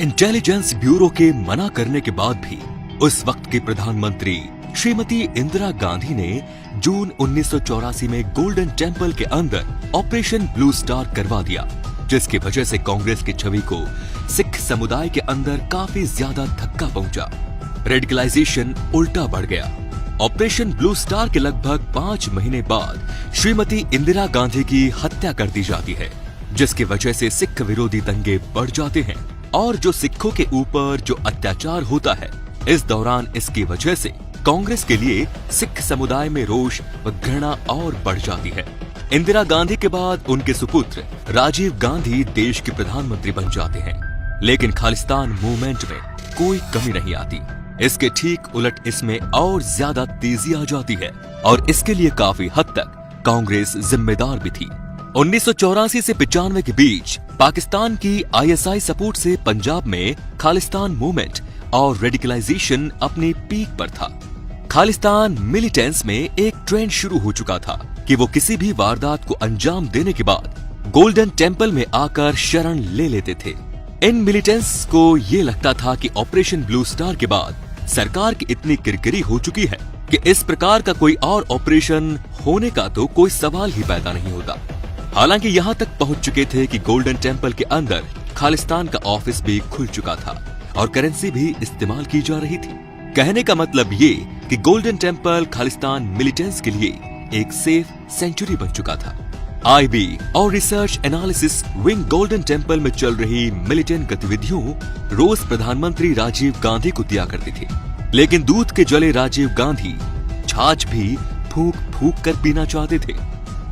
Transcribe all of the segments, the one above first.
Intelligence bureau के मना करने के बाद भी उस वक्त के प्रधानमंत्री श्रीमती इंदिरा गांधी ने जून 1984 में गोल्डन टेम्पल के अंदर ऑपरेशन ब्लू स्टार करवा दिया, जिसकी वजह से कांग्रेस की छवि को सिख समुदाय के अंदर काफी ज्यादा धक्का पहुंचा। रेडिकलाइजेशन उल्टा बढ़ गया। ऑपरेशन ब्लू स्टार के लगभग 5 महीने बाद श्रीमती इंदिरा गांधी की हत्या कर दी जाती है, जिसकी वजह से सिख विरोधी दंगे बढ़ जाते हैं और जो सिखों के ऊपर जो अत्याचार होता है, इस दौरान इसकी वजह से कांग्रेस के लिए सिख समुदाय में रोष व घृणा और बढ़ जाती है। इंदिरा गांधी के बाद उनके सुपुत्र राजीव गांधी देश के प्रधानमंत्री बन जाते हैं, लेकिन खालिस्तान मूवमेंट में कोई कमी नहीं आती। इसके ठीक उलट इसमें और ज्यादा तेजी आ जाती है और इसके लिए काफी हद तक कांग्रेस जिम्मेदार भी थी। 1984 से 95 के बीच पाकिस्तान की आईएसआई सपोर्ट से पंजाब में खालिस्तान मूवमेंट और रेडिकलाइजेशन अपने पीक पर था। खालिस्तान मिलिटेंट्स में एक ट्रेंड शुरू हो चुका था कि वो किसी भी वारदात को अंजाम देने के बाद गोल्डन टेम्पल में आकर शरण ले लेते थे। इन मिलिटेंट्स को ये लगता था कि ऑपरेशन ब्लू स्टार के बाद सरकार की इतनी किरकिरी हो चुकी है कि इस प्रकार का कोई और ऑपरेशन होने का तो कोई सवाल ही पैदा नहीं होता। हालांकि यहाँ तक पहुंच चुके थे कि गोल्डन टेम्पल के अंदर खालिस्तान का ऑफिस भी खुल चुका था और करेंसी भी इस्तेमाल की जा रही थी। कहने का मतलब ये कि गोल्डन टेम्पल खालिस्तान मिलिटेंट्स के लिए एक सेफ सेंचुरी बन चुका था। आईबी और research analysis wing golden temple में चल रही मिलिटेंट गतिविधियों रोज प्रधानमंत्री राजीव गांधी को दिया करती थी, लेकिन दूध के जले राजीव गांधी छाछ भी फूंक फूंक कर पीना चाहते थे।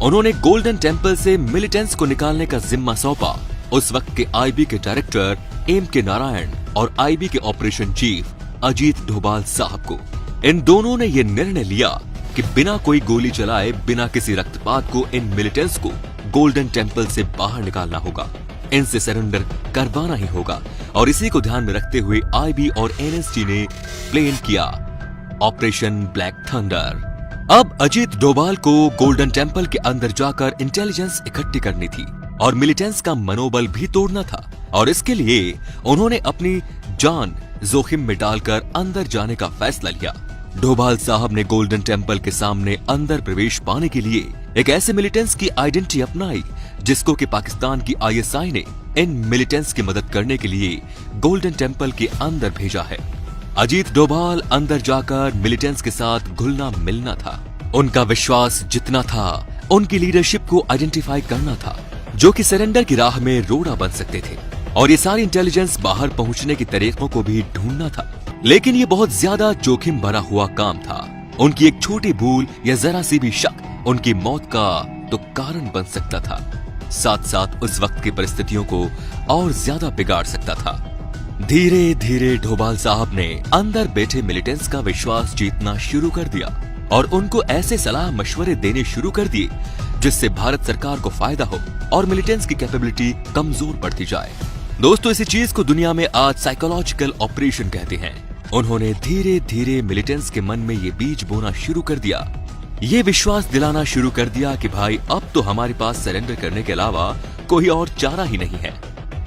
उन्होंने गोल्डन टेम्पल से मिलिटेंट्स को निकालने का जिम्मा सौंपा उस वक्त के आईबी के डायरेक्टर एम के नारायण और आईबी के ऑपरेशन चीफ अजीत डोभाल साहब को। इन दोनों ने यह निर्णय लिया कि बिना कोई गोली चलाए, बिना किसी रक्तपात को इन मिलिटेंट्स को गोल्डन टेम्पल से बाहर निकालना होगा, इनसे सरेंडर करवाना ही होगा। और इसी को ध्यान में रखते हुए आईबी और एनएसजी ने प्लान किया ऑपरेशन ब्लैक थंडर। अब अजीत डोभाल को गोल्डन टेम्पल के अंदर जाकर इंटेलिजेंस इकट्ठी करनी थी और मिलिटेंट्स का मनोबल भी तोड़ना था, और इसके लिए उन्होंने अपनी जान जोखिम में डालकर अंदर जाने का फैसला लिया। डोभाल साहब ने गोल्डन टेम्पल के सामने अंदर प्रवेश पाने के लिए एक ऐसे मिलिटेंट्स की आइडेंटिटी अपनाई जिसको कि पाकिस्तान की आईएसआई ने इन मिलिटेंट्स की मदद करने के लिए गोल्डन टेम्पल के अंदर भेजा है। अजीत डोभाल अंदर जाकर मिलिटेंट्स के साथ घुलना मिलना था। उनका विश्वास जितना था, उनकी लीडरशिप को आइडेंटिफाई करना था, जो कि सरेंडर की राह में रोड़ा बन सकते थे, और ये सारी इंटेलिजेंस बाहर पहुंचने के तरीकों को भी ढूंढना था। लेकिन ये बहुत ज्यादा जोखिम भरा हुआ काम था। उनकी एक छोटी भूल या जरा सी भी शक उनकी मौत का तो कारण बन सकता था, साथ साथ उस वक्त की परिस्थितियों को और ज्यादा बिगाड़ सकता था। धीरे धीरे डोभाल साहब ने अंदर बैठे मिलिटेंट्स का विश्वास जीतना शुरू कर दिया और उनको ऐसे सलाह मशवरे देने शुरू कर दिए जिससे भारत सरकार को फायदा हो और मिलिटेंट्स की कैपेबिलिटी कमजोर पड़ती जाए। दोस्तों, इसी चीज को दुनिया में आज साइकोलॉजिकल ऑपरेशन कहते हैं। उन्होंने धीरे धीरे मिलिटेंट्स के मन में ये बीज बोना शुरू कर दिया, ये विश्वास दिलाना शुरू कर दिया कि भाई अब तो हमारे पास सरेंडर करने के अलावा कोई और चारा ही नहीं है।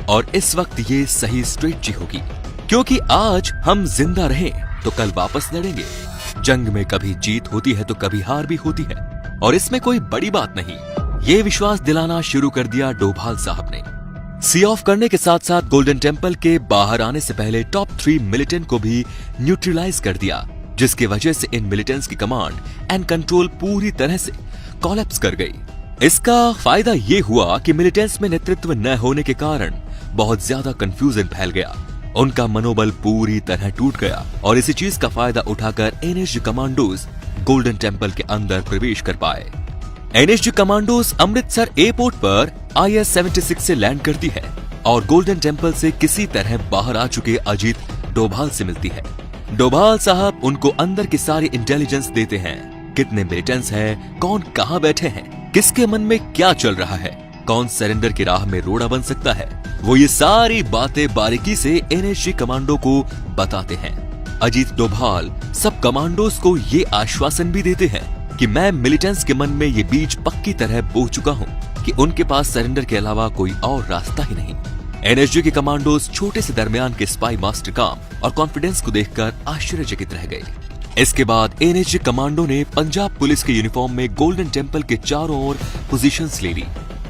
और इस वक्त ये सही स्ट्रेटजी होगी, क्योंकि आज हम जिंदा रहें तो कल वापस लड़ेंगे। जंग में कभी जीत होती है तो कभी हार भी होती है, और इसमें कोई बड़ी बात नहीं। ये विश्वास दिलाना शुरू कर दिया डोभाल साहब ने। सी ऑफ करने के साथ साथ गोल्डन टेम्पल के बाहर आने से पहले टॉप 3 मिलिटेंट को भी न्यूट्रलाइज कर दिया, जिसकी वजह से इन मिलिटेंट्स की कमांड एंड कंट्रोल पूरी तरह से कोलैप्स कर गई। इसका फायदा ये हुआ कि मिलिटेंट्स में नेतृत्व न होने के कारण बहुत ज्यादा कंफ्यूजन फैल गया, उनका मनोबल पूरी तरह टूट गया, और इसी चीज का फायदा उठाकर एनएसजी कमांडोज गोल्डन टेम्पल के अंदर प्रवेश कर पाए। एनएसजी कमांडोज अमृतसर एयरपोर्ट पर IS-76 से लैंड करती है और गोल्डन टेम्पल से किसी तरह बाहर आ चुके अजीत डोभाल से मिलती है। डोभाल साहब उनको अंदर की सारी इंटेलिजेंस देते हैं, कितने मिलिटेंट्स हैं, कौन कहां बैठे हैं, किसके मन में क्या चल रहा है, कौन सरेंडर की राह में रोड़ा बन सकता है। वो ये सारी बातें बारीकी से एनएसजी कमांडो को बताते हैं। अजीत डोभाल सब कमांडोज को ये आश्वासन भी देते हैं कि मैं मिलिटेंट्स के मन में ये बीज पक्की तरह बो चुका हूँ कि उनके पास सरेंडर के अलावा कोई और रास्ता ही नहीं। एनएसजी के कमांडोज छोटे से दरमियान के स्पाई मास्टर काम और कॉन्फिडेंस को देखकर आश्चर्यचकित रह गए। इसके बाद एनएसजी कमांडो ने पंजाब पुलिस के यूनिफॉर्म में गोल्डन टेम्पल के चारों ओर पोजीशंस ले ली।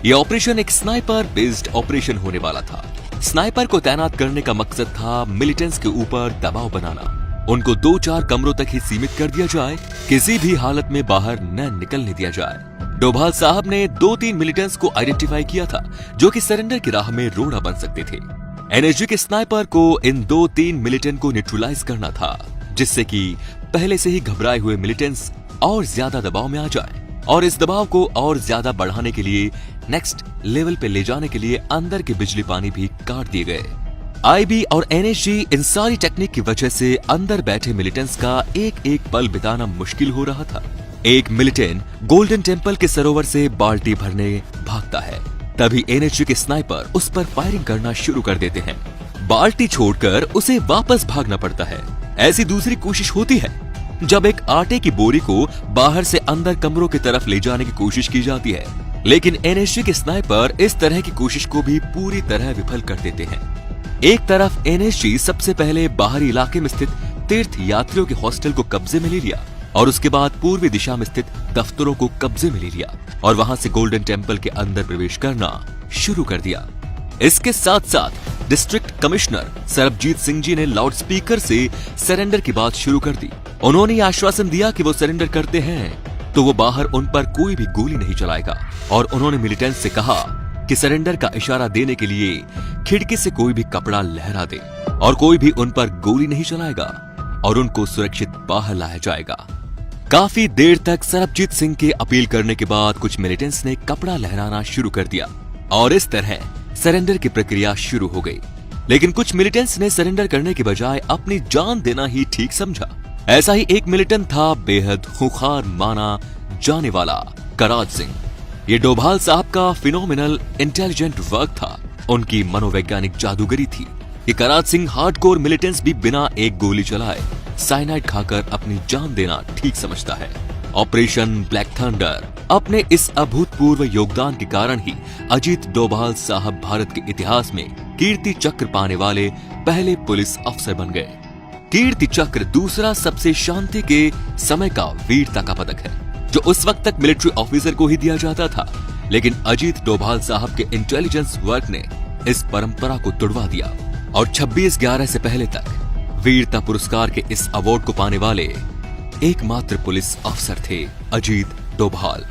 ये ऑपरेशन एक स्नाइपर बेस्ड ऑपरेशन होने वाला था। स्नाइपर को तैनात करने का मकसद था मिलिटेंट्स के ऊपर दबाव बनाना, उनको 2-4 कमरों तक ही सीमित कर दिया जाए, किसी भी हालत में बाहर न निकलने दिया जाए। डोभाल साहब ने 2-3 मिलिटेंट्स को आइडेंटिफाई किया था जो कि सरेंडर की राह में रोड़ा बन सकते थे। एनएसजी के स्नाइपर को इन 2-3 मिलिटेंट को न्यूट्रलाइज करना था, जिससे कि पहले से ही घबराए हुए मिलिटेंट्स और ज्यादा दबाव में आ जाए, और इस दबाव को और ज्यादा बढ़ाने के लिए नेक्स्ट लेवल पे ले जाने के लिए अंदर के बिजली पानी भी काट दिए गए। आईबी और एनएसजी इन सारी टेक्निक की वजह से अंदर बैठे मिलिटेंट्स का एक एक पल बिताना मुश्किल हो रहा था। एक मिलिटेंट गोल्डन टेम्पल के सरोवर से बाल्टी भरने भागता है, तभी एनएसजी के स्नाइपर उस पर फायरिंग करना शुरू कर देते हैं। बाल्टी छोड़कर उसे वापस भागना पड़ता है। ऐसी दूसरी कोशिश होती है जब एक आटे की बोरी को बाहर से अंदर कमरों की तरफ ले जाने की कोशिश की जाती है, लेकिन एनएसजी के स्नाइपर इस तरह की कोशिश को भी पूरी तरह विफल कर देते हैं। एक तरफ एनएसजी सबसे पहले बाहरी इलाके में स्थित तीर्थ यात्रियों के हॉस्टल को कब्जे में ले लिया और उसके बाद पूर्वी दिशा में स्थित दफ्तरों को कब्जे में ले लिया और वहां से गोल्डन टेम्पल के अंदर प्रवेश करना शुरू कर दिया। इसके साथ साथ डिस्ट्रिक्ट कमिश्नर सरबजीत सिंह जी ने लाउड स्पीकर से सरेंडर की बात शुरू कर दी। उन्होंने आश्वासन दिया कि वो सरेंडर करते हैं तो वो बाहर उन पर कोई भी गोली नहीं चलाएगा, और उन्होंने मिलिटेंट्स से कहा कि सरेंडर का इशारा देने के लिए खिड़की से कोई भी कपड़ा लहरा दे और कोई भी उन पर गोली नहीं चलाएगा और उनको सुरक्षित बाहर लाया जाएगा। काफी देर तक सरबजीत सिंह के अपील करने के बाद कुछ मिलिटेंट्स ने कपड़ा लहराना शुरू कर दिया और इस तरह सरेंडर की प्रक्रिया शुरू हो गई। लेकिन कुछ मिलिटेंट्स ने सरेंडर करने के बजाय अपनी जान देना ही ठीक समझा। ऐसा ही एक मिलिटेंट था बेहद खूंखार माना जाने वाला कराज सिंह। ये डोभाल साहब का फिनोमिनल इंटेलिजेंट वर्क था, उनकी मनोवैज्ञानिक जादूगरी थी। ये कराज सिंह हार्डकोर मिलिटेंट्स भी बिना एक गोली चलाए साइनाइड खाकर अपनी जान देना ठीक समझता है। ऑपरेशन ब्लैक थंडर अपने इस अभूतपूर्व योगदान के कारण ही अजीत डोभाल साहब भारत के इतिहास में कीर्ति चक्र पाने वाले पहले पुलिस अफसर बन गए। कीर्ति चक्र दूसरा सबसे शांति के समय का वीरता का पदक है, जो उस वक्त तक मिलिट्री ऑफिसर को ही दिया जाता था, लेकिन अजीत डोभाल साहब के इंटेलिजेंस वर्क ने इस परंपरा को तुड़वा दिया और 26/11 से पहले तक वीरता पुरस्कार के इस अवार्ड को पाने वाले एकमात्र पुलिस अफसर थे अजीत डोभाल।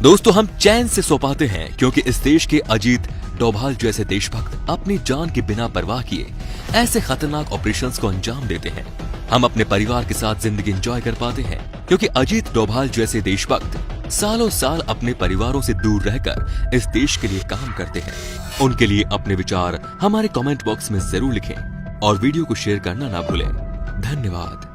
दोस्तों, हम चैन से सो पाते हैं क्योंकि इस देश के अजीत डोभाल जैसे देशभक्त अपनी जान की बिना परवाह किए ऐसे खतरनाक ऑपरेशंस को अंजाम देते हैं। हम अपने परिवार के साथ जिंदगी एंजॉय कर पाते हैं क्योंकि अजीत डोभाल जैसे देशभक्त सालों साल अपने परिवारों से दूर रहकर इस देश के लिए काम करते हैं। उनके लिए अपने विचार हमारे कमेंट बॉक्स में जरूर लिखें और वीडियो को शेयर करना ना भूलें। धन्यवाद।